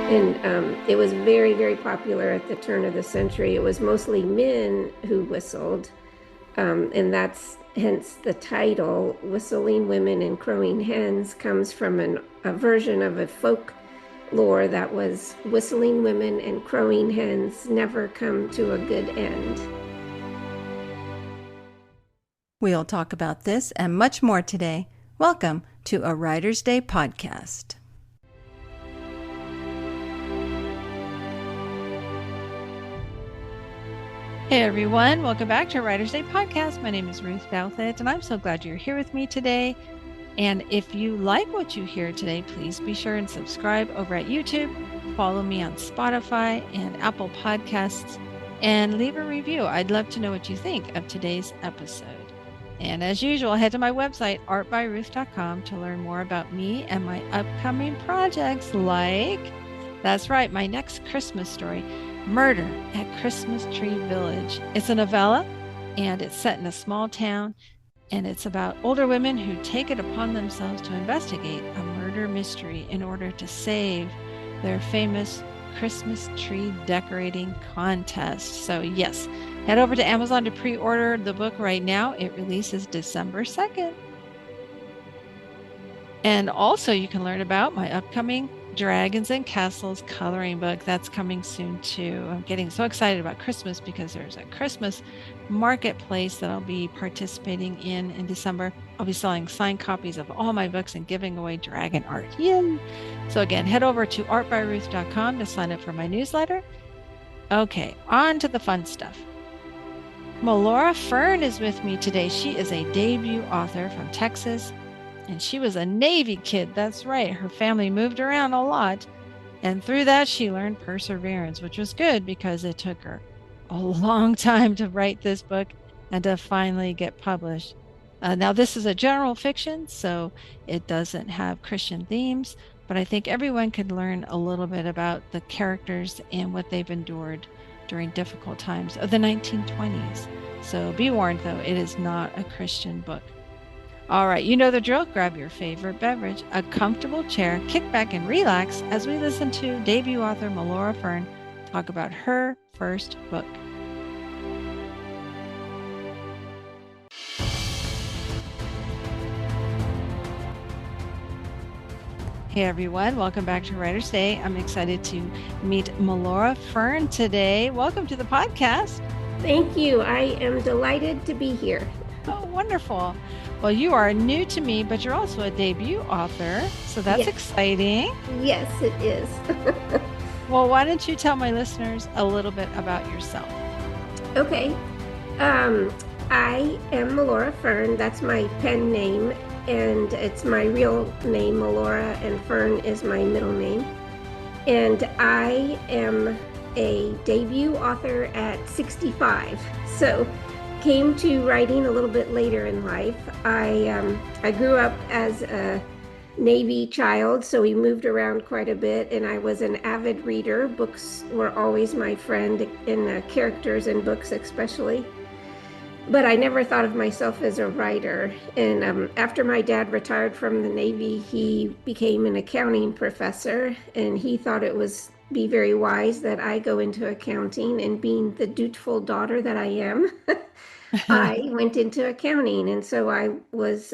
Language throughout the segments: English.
And it was very, very popular at the turn of the century. It was mostly men who whistled, and that's hence the title. Whistling Women and Crowing Hens comes from a version of a folk lore that was whistling women and crowing hens never come to a good end. We'll talk about this and much more today. Welcome to a Writer's Day podcast. Hey everyone, welcome back to Writer's Day podcast. My name is Ruth Douthit, and I'm so glad you're here with me today. And if you like what you hear today, please be sure and subscribe over at YouTube, follow me on Spotify and Apple Podcasts, and leave a review. I'd love to know what you think of today's episode. And as usual, head to my website, artbyruth.com, to learn more about me and my upcoming projects like, that's right, my next Christmas story, Murder at Christmas Tree Village. It's a novella, and it's set in a small town, and it's about older women who take it upon themselves to investigate a murder mystery in order to save their famous Christmas tree decorating contest. So yes, head over to Amazon to pre-order the book right now. It releases December 2nd. And also you can learn about my upcoming Dragons and Castles coloring book. That's coming soon too. I'm getting so excited about Christmas because there's a Christmas marketplace that I'll be participating in December. I'll be selling signed copies of all my books and giving away dragon art. Yay! So again, head over to artbyruth.com to sign up for my newsletter. Okay, on to the fun stuff. Melora Fern is with me today. She is a debut author from Texas. And she was a Navy kid. That's right. Her family moved around a lot. And through that, she learned perseverance, which was good because it took her a long time to write this book and to finally get published. Now, this is a general fiction, so it doesn't have Christian themes, but I think everyone could learn a little bit about the characters and what they've endured during difficult times of the 1920s. So be warned, though, it is not a Christian book. All right, you know the drill. Grab your favorite beverage, a comfortable chair, kick back and relax as we listen to debut author Melora Fern talk about her first book. Hey everyone, welcome back to Writer's Day. I'm excited to meet Melora Fern today. Welcome to the podcast. Thank you. I am delighted to be here. Oh, wonderful. Well, you are new to me, but you're also a debut author, so that's Yes. exciting. Yes, it is. Well, why don't you tell my listeners a little bit about yourself? Okay. I am Melora Fern. That's my pen name, and it's my real name, Melora, and Fern is my middle name. And I am a debut author at 65. So came to writing a little bit later in life. I grew up as a Navy child, so we moved around quite a bit, and I was an avid reader. Books were always my friend, in characters in books especially. But I never thought of myself as a writer. And after my dad retired from the Navy, he became an accounting professor, and he thought it was be very wise that I go into accounting. And being the dutiful daughter that I am, I went into accounting, and so I was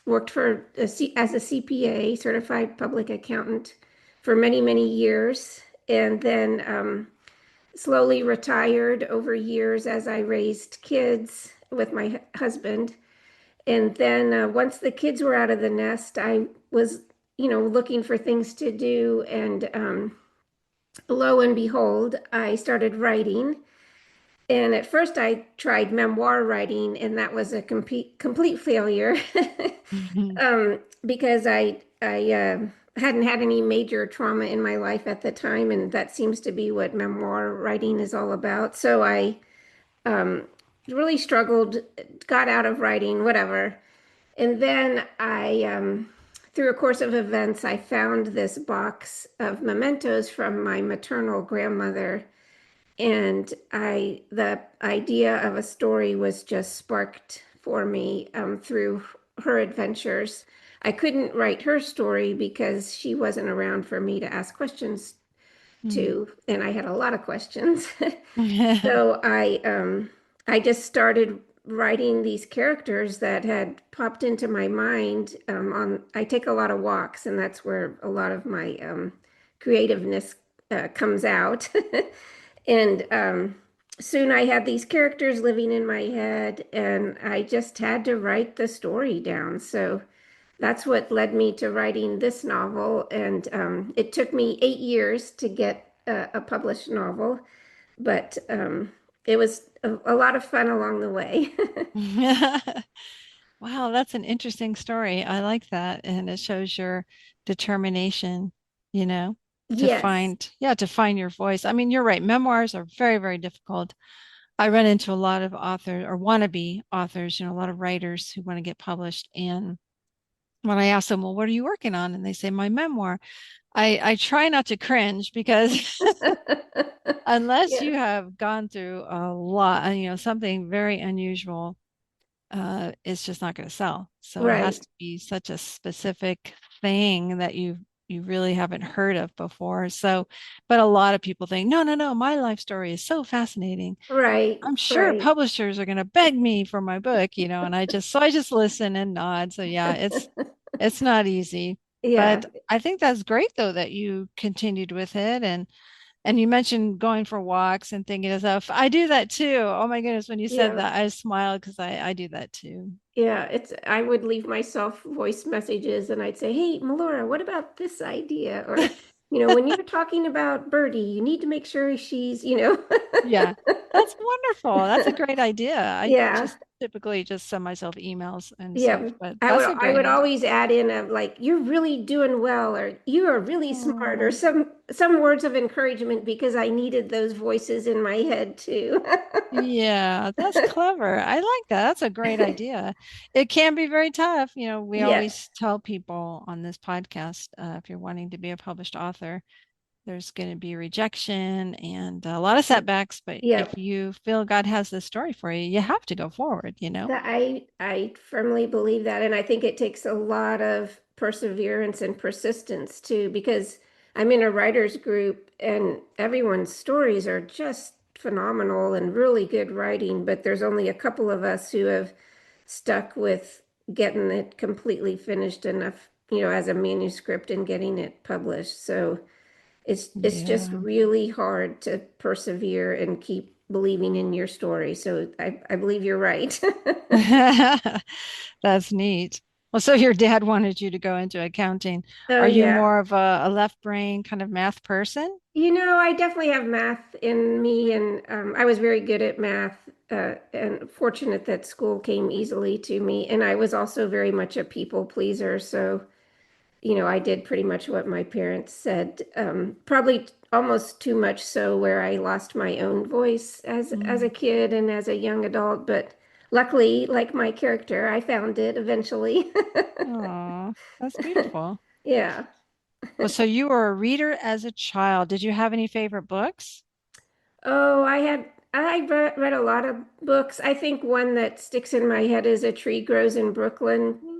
worked as a CPA, certified public accountant, for many, many years, and then slowly retired over years as I raised kids with my husband. And then once the kids were out of the nest, I was, looking for things to do, and lo and behold, I started writing. And at first I tried memoir writing, and that was a complete failure because I hadn't had any major trauma in my life at the time, and that seems to be what memoir writing is all about. So I really struggled, got out of writing, whatever. And then through a course of events, I found this box of mementos from my maternal grandmother. And the idea of a story was just sparked for me through her adventures. I couldn't write her story because she wasn't around for me to ask questions Mm. too, and I had a lot of questions. So I just started writing these characters that had popped into my mind. I take a lot of walks, and that's where a lot of my creativeness comes out. And soon I had these characters living in my head, and I just had to write the story down. So that's what led me to writing this novel. And it took me 8 years to get a published novel, but it was a lot of fun along the way. Wow, that's an interesting story. I like that. And it shows your determination, you know, Yes, to find your voice. I mean, you're right. Memoirs are very, very difficult. I run into a lot of authors or wannabe authors, a lot of writers who want to get published. And when I ask them, well, what are you working on? And they say, my memoir. I try not to cringe because unless yeah, you have gone through a lot, something very unusual, it's just not going to sell. So it has right, to be such a specific thing that you really haven't heard of before. So, but a lot of people think, no, no, no, my life story is so fascinating. right, I'm sure right. publishers are going to beg me for my book, and I just listen and nod. So yeah, it's not easy, Yeah, but I think that's great though that you continued with it and you mentioned going for walks and thinking of stuff. I do that too. Oh my goodness, when you said yeah. that, I smiled because I do that too. Yeah, I would leave myself voice messages and I'd say, "Hey, Melora, what about this idea?" Or, when you're talking about Birdie, you need to make sure she's. Yeah, that's wonderful. That's a great idea. I Yeah. just typically just send myself emails and Yeah. such, but I would that's a I great would idea. always add in of like, "You're really doing well," or "You are really smart," or Oh. some words of encouragement because I needed those voices in my head too. Yeah, that's clever. I like that. That's a great idea. It can be very tough. We Yes. always tell people on this podcast, if you're wanting to be a published author, there's going to be rejection and a lot of setbacks. But Yeah. if you feel God has this story for you, you have to go forward. I firmly believe that, and I think it takes a lot of perseverance and persistence too, because I'm in a writers group and everyone's stories are just phenomenal and really good writing, but there's only a couple of us who have stuck with getting it completely finished enough, as a manuscript and getting it published. So it's just Yeah. really hard to persevere and keep believing in your story. So I believe you're right. That's neat. Well, so your dad wanted you to go into accounting. Oh Are you yeah. more of a left brain kind of math person? I definitely have math in me, and I was very good at math, and fortunate that school came easily to me. And I was also very much a people pleaser, so I did pretty much what my parents said. Probably almost too much so, where I lost my own voice as a Mm. kid and as a young adult. But luckily, like my character, I found it eventually. Oh, that's beautiful. Yeah. Well, so you were a reader as a child. Did you have any favorite books? Oh, I read a lot of books. I think one that sticks in my head is A Tree Grows in Brooklyn. Mm.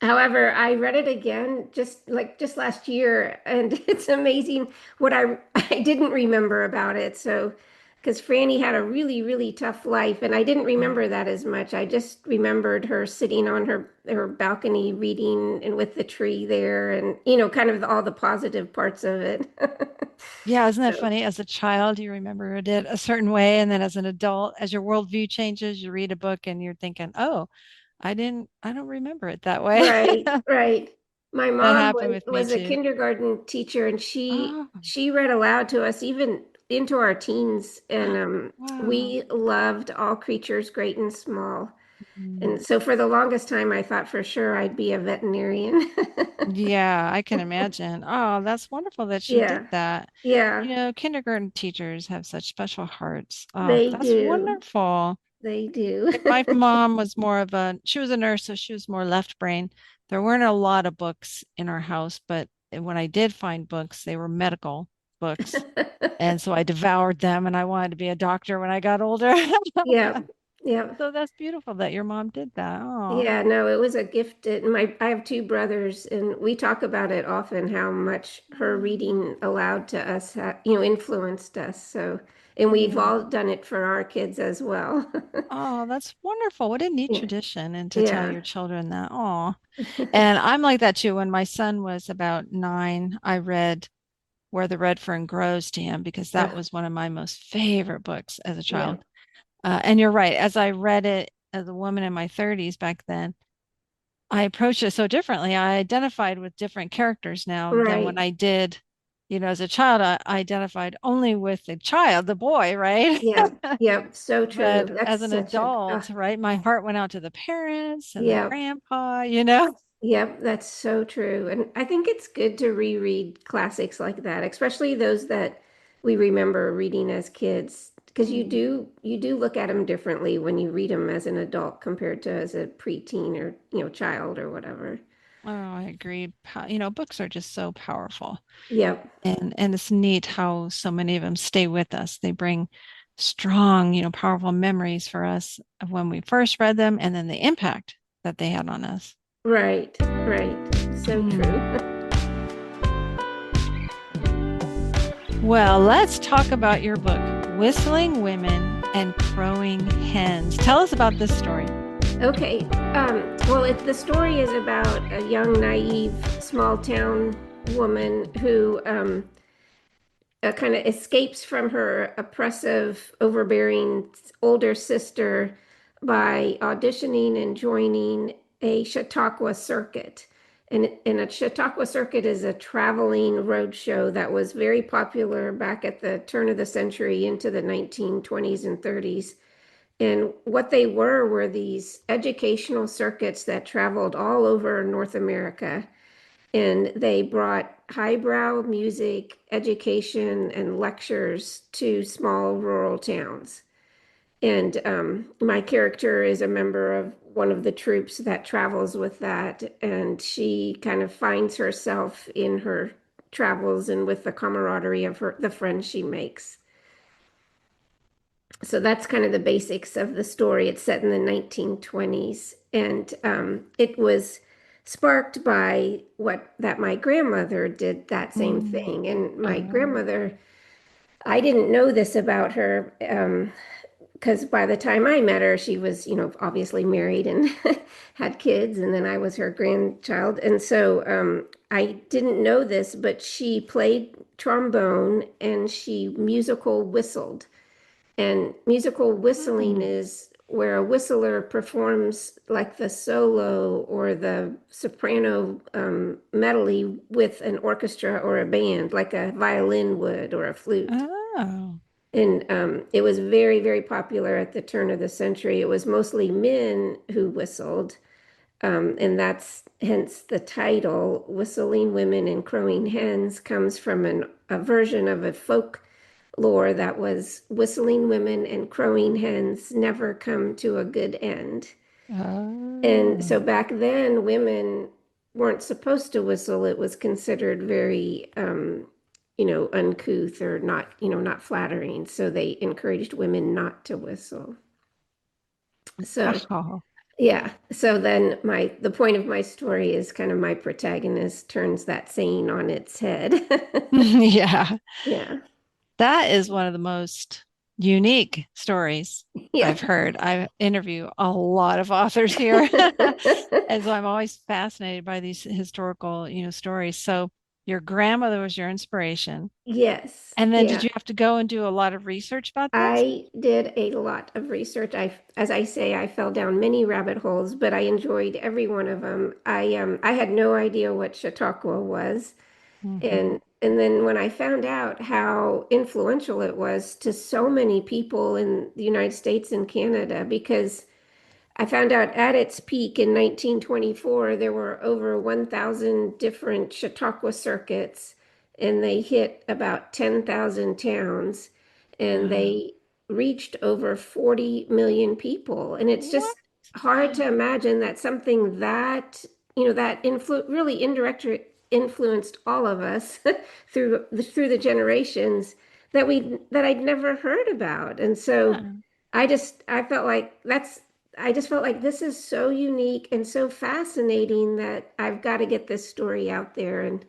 However, I read it again just last year, and it's amazing what I didn't remember about it. So, because Franny had a really, really tough life, and I didn't Mm. remember that as much. I just remembered her sitting on her balcony reading and with the tree there, and kind of all the positive parts of it. Yeah, isn't that So, funny? As a child, you remember it a certain way, and then as an adult, as your worldview changes, you read a book and you're thinking, "Oh, I don't remember it that way." right, right. My That mom happened was with me was a too. kindergarten teacher, and she Oh, she read aloud to us even into our teens, and wow. we loved All Creatures Great and Small. Mm. And so for the longest time, I thought for sure I'd be a veterinarian. Yeah, I can imagine. Oh, that's wonderful that she did Yeah, that. yeah, Kindergarten teachers have such special hearts. Oh, they that's do. wonderful. They do. Like my mom was she was a nurse, so she was more left brain. There weren't a lot of books in our house, but when I did find books, they were medical books. And so I devoured them and I wanted to be a doctor when I got older. Yeah. Yeah. So that's beautiful that your mom did that. Oh. Yeah, no, it was a gift. I have two brothers, and we talk about it often, how much her reading allowed to us, influenced us. So, and we've Yeah. all done it for our kids as well. Oh, that's wonderful. What a neat Yeah, tradition and to tell yeah, your children that. Oh. And I'm like that too. When my son was about 9, I read Where the Red Fern Grows to him because that uh, was one of my most favorite books as a yeah, child. And you're right. As I read it as a woman in my 30s back then, I approached it so differently. I identified with different characters now than when right. I did, as a child. I identified only with the child, the boy, right? Yeah, yeah, so true. But That's as an such a, adult, right, my heart went out to the parents and the yeah, grandpa. yep, that's so true. And I think it's good to reread classics like that, especially those that we remember reading as kids, because Mm. you do look at them differently when you read them as an adult compared to as a preteen or, child or whatever. Oh, I agree. Books are just so powerful. Yep, And it's neat how so many of them stay with us. They bring strong, powerful memories for us of when we first read them and then the impact that they had on us. right, right. So true. Mm. Well, let's talk about your book, Whistling Women and Crowing Hens. Tell us about this story. Okay. Well, the story is about a young, naive, small town woman who kind of escapes from her oppressive, overbearing older sister by auditioning and joining a Chautauqua circuit. And a Chautauqua circuit is a traveling road show that was very popular back at the turn of the century into the 1920s and 30s. And what they were these educational circuits that traveled all over North America, and they brought highbrow music, education, and lectures to small rural towns. And my character is a member of one of the troops that travels with that, and she kind of finds herself in her travels and with the camaraderie of the friends she makes. So that's kind of the basics of the story. It's set in the 1920s, and it was sparked by what that my grandmother did that same Mm. thing. And my Oh. grandmother, I didn't know this about her because by the time I met her, she was, obviously married and had kids, and then I was her grandchild. And so I didn't know this, but she played trombone and she musical whistled. And musical whistling Mm. is where a whistler performs like the solo or the soprano medley with an orchestra or a band, like a violin would or a flute. Oh. And it was very, very popular at the turn of the century. It was mostly men who whistled. And that's hence the title, Whistling Women and Crowing Hens, comes from a version of a folk lore that was whistling women and crowing hens never come to a good end. And so Oh. back then, women weren't supposed to whistle. It was considered very, uncouth or not, not flattering. So they encouraged women not to whistle. So Oh. yeah. So then the point of my story is kind of my protagonist turns that saying on its head. Yeah. Yeah. That is one of the most unique stories Yeah. I've heard. I interview a lot of authors here. And so I'm always fascinated by these historical, stories. So your grandmother was your inspiration. Yes. And then did Yeah. you have to go and do a lot of research about this? I did a lot of research. As I say, I fell down many rabbit holes, but I enjoyed every one of them. I had no idea what Chautauqua was, Hmm. and then when I found out how influential it was to so many people in the United States and Canada, because I found out at its peak in 1924, there were over 1,000 different Chautauqua circuits, and they hit about 10,000 towns, and Wow. they reached over 40 million people. And it's What? just hard to imagine that something that, that really indirectly influenced all of us through the generations that I'd never heard about. And so Yeah. I felt like I just felt like this is so unique and so fascinating that I've got to get this story out there. And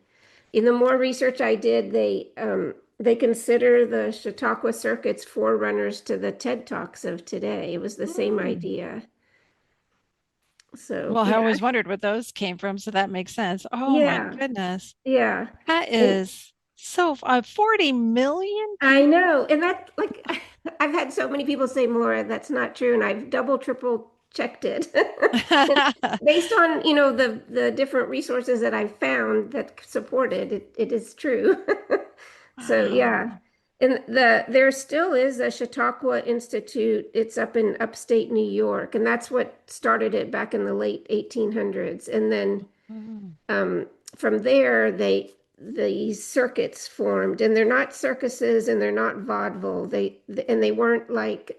in the more research I did, they consider the Chautauqua circuits forerunners to the TED Talks of today. It was the same Hmm. idea. So Well, I yeah, always wondered where those came from, so that makes sense. Oh my yeah, goodness. yeah. That And is so 40 million I people. know, and that like I've had so many people say, Laura, that's not true, and I've double, triple checked it. And based on, the different resources that I've found that support it, it is true. So yeah. Wow. And there still is a Chautauqua Institute. It's up in upstate New York, and that's what started it back in the late 1800s. And then Mm. um, from there, these circuits formed, and they're not circuses and they're not vaudeville. They weren't like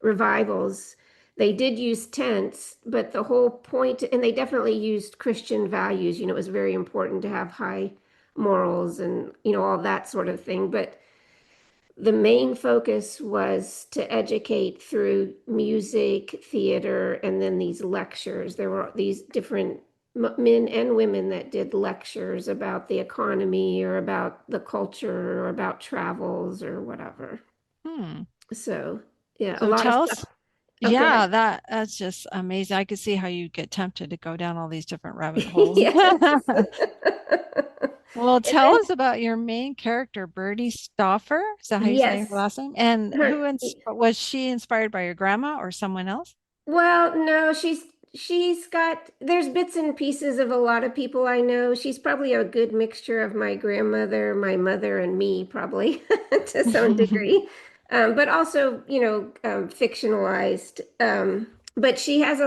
revivals. They did use tents, but the whole point, and they definitely used Christian values. It was very important to have high morals and all that sort of thing. But the main focus was to educate through music, theater, and then these lectures. There were these different men and women that did lectures about the economy or about the culture or about travels or whatever. Hmm. So, yeah, a So lot of tell stuff. us, Oh, go ahead. yeah, that's just amazing. I could see how you get tempted to go down all these different rabbit holes. Yes. Well, And tell then, us about your main character, Bertie Stauffer. Is that how you say her yes, last name? And her, was she inspired by your grandma or someone else? well, no, she's got there's bits and pieces of a lot of people I know. She's probably a good mixture of my grandmother, my mother, and me, probably to some degree. But also, fictionalized. But she has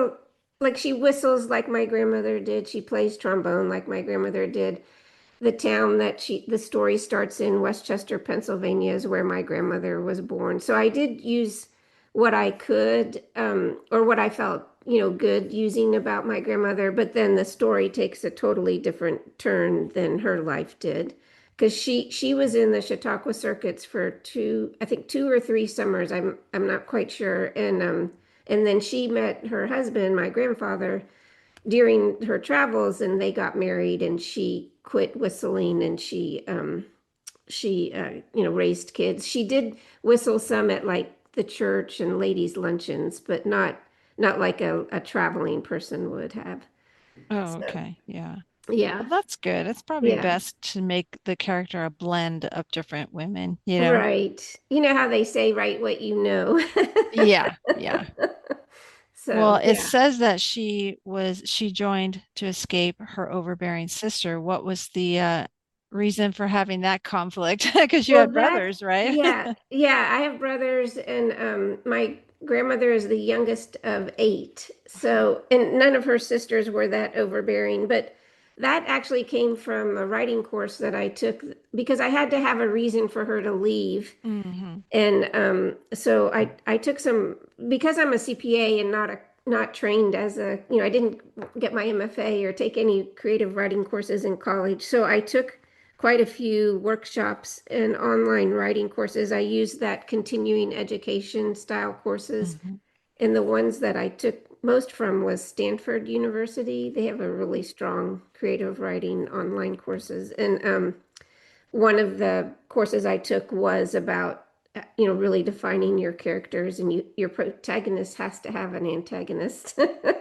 she whistles like my grandmother did. She plays trombone like my grandmother did. The story starts in Westchester, Pennsylvania, is where my grandmother was born. So I did use what I could, or what I felt, good using about my grandmother. But then the story takes a totally different turn than her life did, because she was in the Chautauqua circuits for I think 2 or 3 summers. I'm not quite sure, and then she met her husband, my grandfather, during her travels, and they got married, and she quit whistling, and she raised kids. She did whistle some at like the church and ladies luncheons, but not like a traveling person would have. Oh, So okay. Yeah. yeah, Well, that's good. It's probably yeah, best to make the character a blend of different women, you know? right. You know how they say, write what you know. Yeah, yeah. Well, So it yeah. says that she joined to escape her overbearing sister. What was the reason for having that conflict? Because you Well, had brothers, right? yeah, I have brothers, and my grandmother is the youngest of eight. So, and none of her sisters were that overbearing, but that actually came from a writing course that I took because I had to have a reason for her to leave. Hmm. And so I took some, because I'm a CPA and not trained as I didn't get my MFA or take any creative writing courses in college. So I took quite a few workshops and online writing courses. I used that continuing education style courses. Hmm. And the ones that I took most from was Stanford University. They have a really strong creative writing online courses. And one of the courses I took was about, really defining your characters, and your protagonist has to have an antagonist.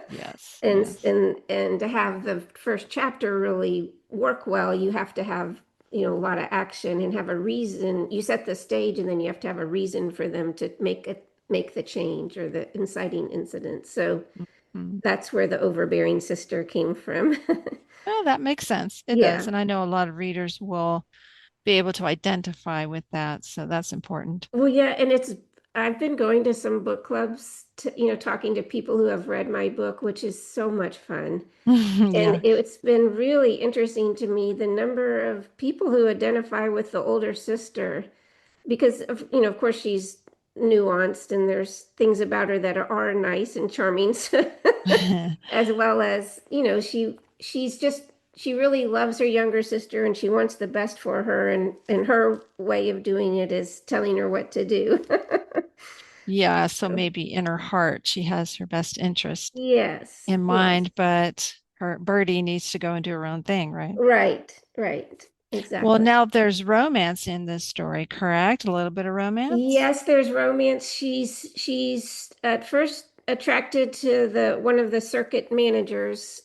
Yes, And yes. and to have the first chapter really work well, you have to have, a lot of action and have a reason. You set the stage, and then you have to have a reason for them to make the change or the inciting incident. So Mhm. that's where the overbearing sister came from. Oh, that makes sense. It does. Yeah. And I know a lot of readers will be able to identify with that. So that's important. Well, yeah, and I've been going to some book clubs to, talking to people who have read my book, which is so much fun. And Yeah. it's been really interesting to me the number of people who identify with the older sister, because of course she's nuanced and there's things about her that are nice and charming, as well as, she really loves her younger sister and she wants the best for her, and her way of doing it is telling her what to do. Yeah, so So, maybe in her heart she has her best interest yes, in yes. mind, but her Birdie needs to go and do her own thing, right? Right, right. Well, Exactly. now there's romance in this story, correct? A little bit of romance? Yes, there's romance. She's at first attracted to the one of the circuit managers.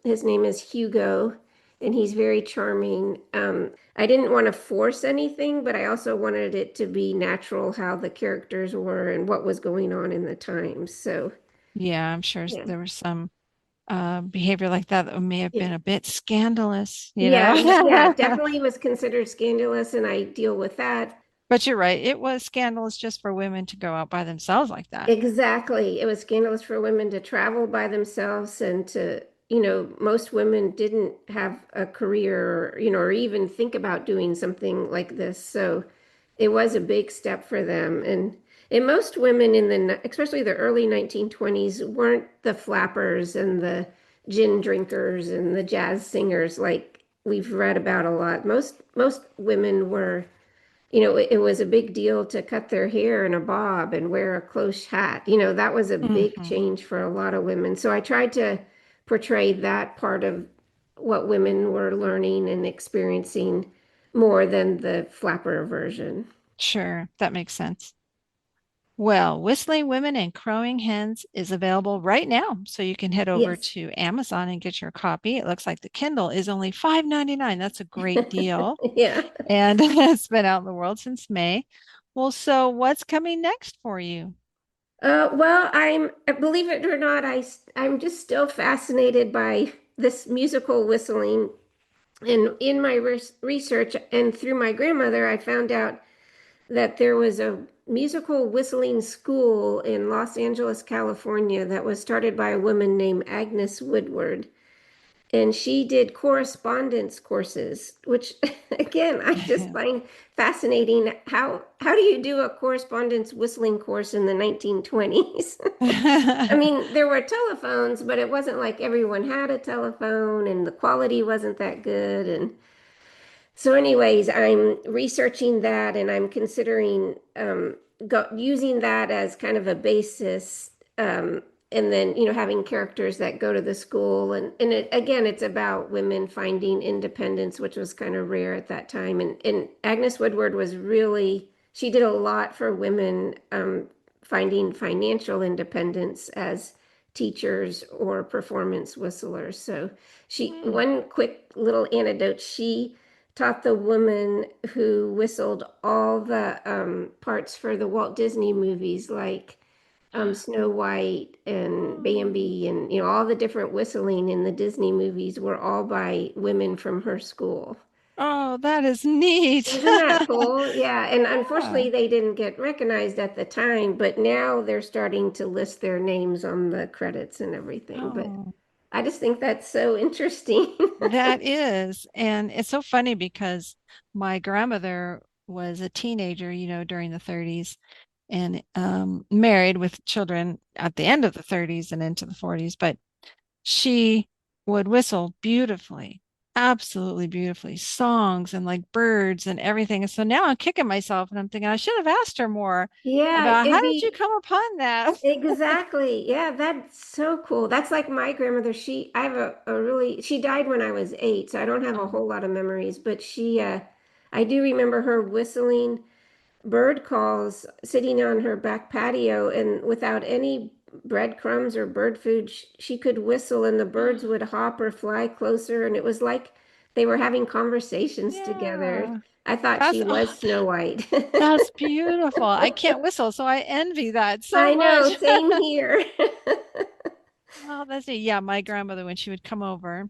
His name is Hugo, and he's very charming. I didn't want to force anything, but I also wanted it to be natural how the characters were and what was going on in the times. So, Yeah, I'm sure yeah. there was some behavior like that that may have Yeah. been a bit scandalous, you Yeah, yeah, know? definitely was considered scandalous, and I deal with that. But you're right. It was scandalous just for women to go out by themselves like that. Exactly. It was scandalous for women to travel by themselves and to, most women didn't have a career, or even think about doing something like this. So it was a big step for them. And most women especially the early 1920s, weren't the flappers and the gin drinkers and the jazz singers like we've read about a lot. Most women were it was a big deal to cut their hair in a bob and wear a close hat. That was a big Hmm. change for a lot of women. So I tried to portray that part of what women were learning and experiencing more than the flapper version. Sure, that makes sense. Well, Whistling Women and Crowing Hens is available right now. So you can head over Yes. to Amazon and get your copy. It looks like the Kindle is only $5.99. That's a great deal. Yeah. And it's been out in the world since May. Well, so what's coming next for you? Well, believe it or not, I'm just still fascinated by this musical whistling. And in my research and through my grandmother, I found out that there was a musical whistling school in Los Angeles, California, that was started by a woman named Agnes Woodward. And she did correspondence courses, which again, I just find fascinating. How do you do a correspondence whistling course in the 1920s? I mean, there were telephones, but it wasn't like everyone had a telephone and the quality wasn't that good. And so, anyways, I'm researching that and I'm considering using that as kind of a basis. And then, having characters that go to the school. And again, it's about women finding independence, which was kind of rare at that time. And Agnes Woodward was really, she did a lot for women finding financial independence as teachers or performance whistlers. So, Hmm. one quick little anecdote, she taught the woman who whistled all the parts for the Walt Disney movies, like Snow White and Bambi, and all the different whistling in the Disney movies were all by women from her school. Oh, that is neat. Isn't that cool? Yeah, and Yeah. unfortunately they didn't get recognized at the time, but now they're starting to list their names on the credits and everything. But Oh, I just think that's so interesting. that is. And it's so funny because my grandmother was a teenager, during the 30s and married with children at the end of the 30s and into the 40s. But she would whistle beautifully, absolutely beautifully, songs and like birds and everything. And so now I'm kicking myself and I'm thinking I should have asked her more Yeah, about how it'd did you be come upon that? exactly. Yeah, that's so cool. That's like my grandmother. I have she died when I was 8, so I don't have a Oh, whole lot of memories, but I do remember her whistling bird calls sitting on her back patio, and without any breadcrumbs or bird food, she could whistle and the birds would hop or fly closer, and it was like they were having conversations together. yeah. I thought That's she oh, was Snow White. that's beautiful. I can't whistle, so I envy that so I know, much. same here. Oh, that's it. Yeah, my grandmother, when she would come over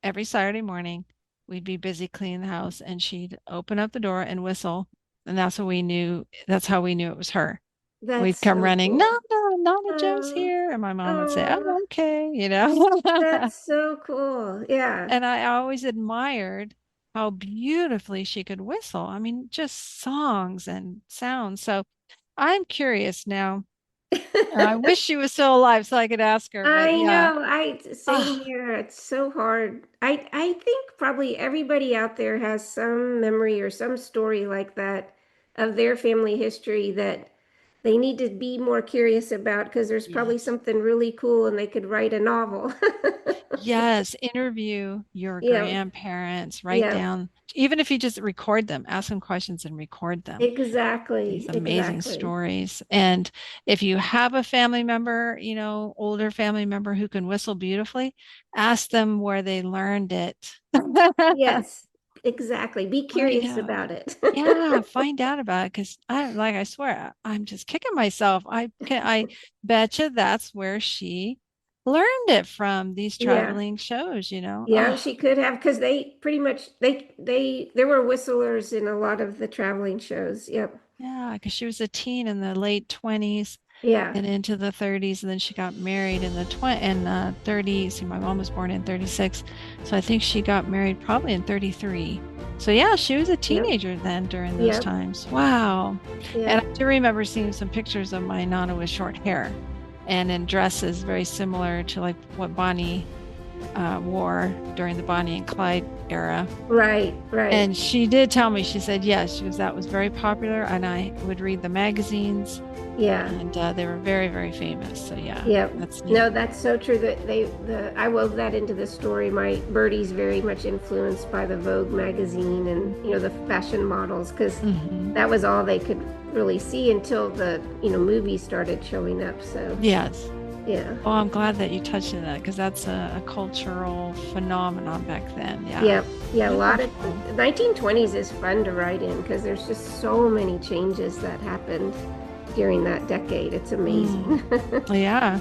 every Saturday morning, we'd be busy cleaning the house and she'd open up the door and whistle. And that's how we knew it was her. We'd That's come so running, cool. no, no, Nana Joe's Oh, here. And my mom would say, oh, oh, okay. that's so cool. Yeah. And I always admired how beautifully she could whistle. I mean, just songs and sounds. So I'm curious now. I wish she was still alive so I could ask her, but I yeah. know. Same Ah, here. It's so hard. I think probably everybody out there has some memory or some story like that of their family history that they need to be more curious about because there's probably Yes. something really cool and they could write a novel. Yes, interview your Yeah, grandparents, write yeah, down, even if you just record them, ask them questions and record them. exactly, These amazing exactly. stories. And if you have a family member, older family member who can whistle beautifully, ask them where they learned it. Yes, exactly. Be Find curious out. about it. Yeah, find out about it because I swear, I'm just kicking myself. I bet you that's where she learned it from, these Yeah. traveling shows, Yeah, Oh, she could have because they pretty much they there were whistlers in a lot of the traveling shows. Yep. yeah, because she was a teen in the late 20s Yeah. and into the 30s, and then she got married in the 30s. See, my mom was born in 36, so I think she got married probably in 33. So yeah, she was a Yep. teenager then during those Yep. times. Wow. And Yep. I do remember seeing some pictures of my Nana with short hair and in dresses very similar to like what Bonnie wore during the Bonnie and Clyde era. Right, right. And she did tell me, she said, yes, she goes, that was very popular. And I would read the magazines Yeah. and they were very, very famous. So yeah, Yep. that's No, neat. that's so true that I wove that into the story. My Birdie's very much influenced by the Vogue magazine and the fashion models because Hmm. that was all they could really see until the movies started showing up. So Yes. yeah. Well, I'm glad that you touched on that because that's a cultural phenomenon back then. Yeah. Yeah, yeah, a lot of Wonderful. 1920s is fun to write in because there's just so many changes that happened during that decade. It's Mm. amazing. Yeah.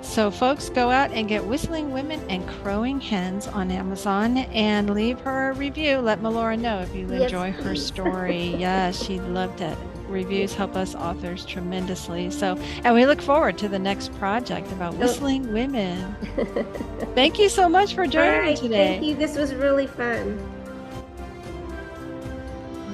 So, folks, go out and get Whistling Women and Crowing Hens on Amazon and leave her a review. Let Melora know if you Yes, enjoy her please. story. Yes, she'd love that. Reviews help us authors tremendously. So, and we look forward to the next project about Oh. whistling women. Thank you so much for All joining me right, thank today. you. This was really fun.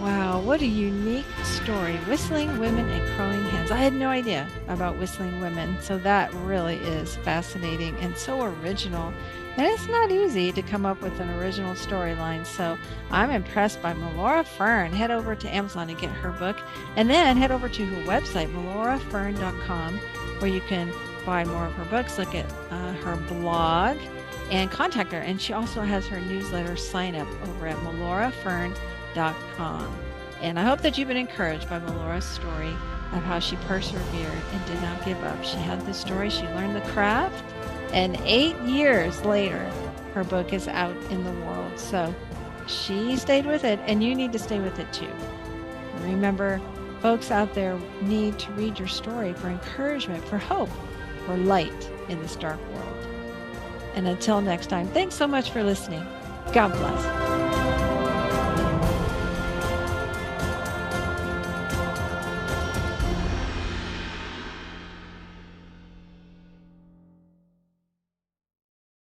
Wow, what a unique story. Whistling Women and Crowing Hens. I had no idea about whistling women, so that really is fascinating and so original. And it's not easy to come up with an original storyline. So I'm impressed by Melora Fern. Head over to Amazon and get her book, and then head over to her website, melorafern.com, where you can buy more of her books, look at her blog, and contact her. And she also has her newsletter sign up over at melorafern.com. And I hope that you've been encouraged by Melora's story of how she persevered and did not give up. She had the story, she learned the craft, and 8 years later, her book is out in the world. So she stayed with it, and you need to stay with it too. Remember, folks out there need to read your story for encouragement, for hope, for light in this dark world. And until next time, thanks so much for listening. God bless.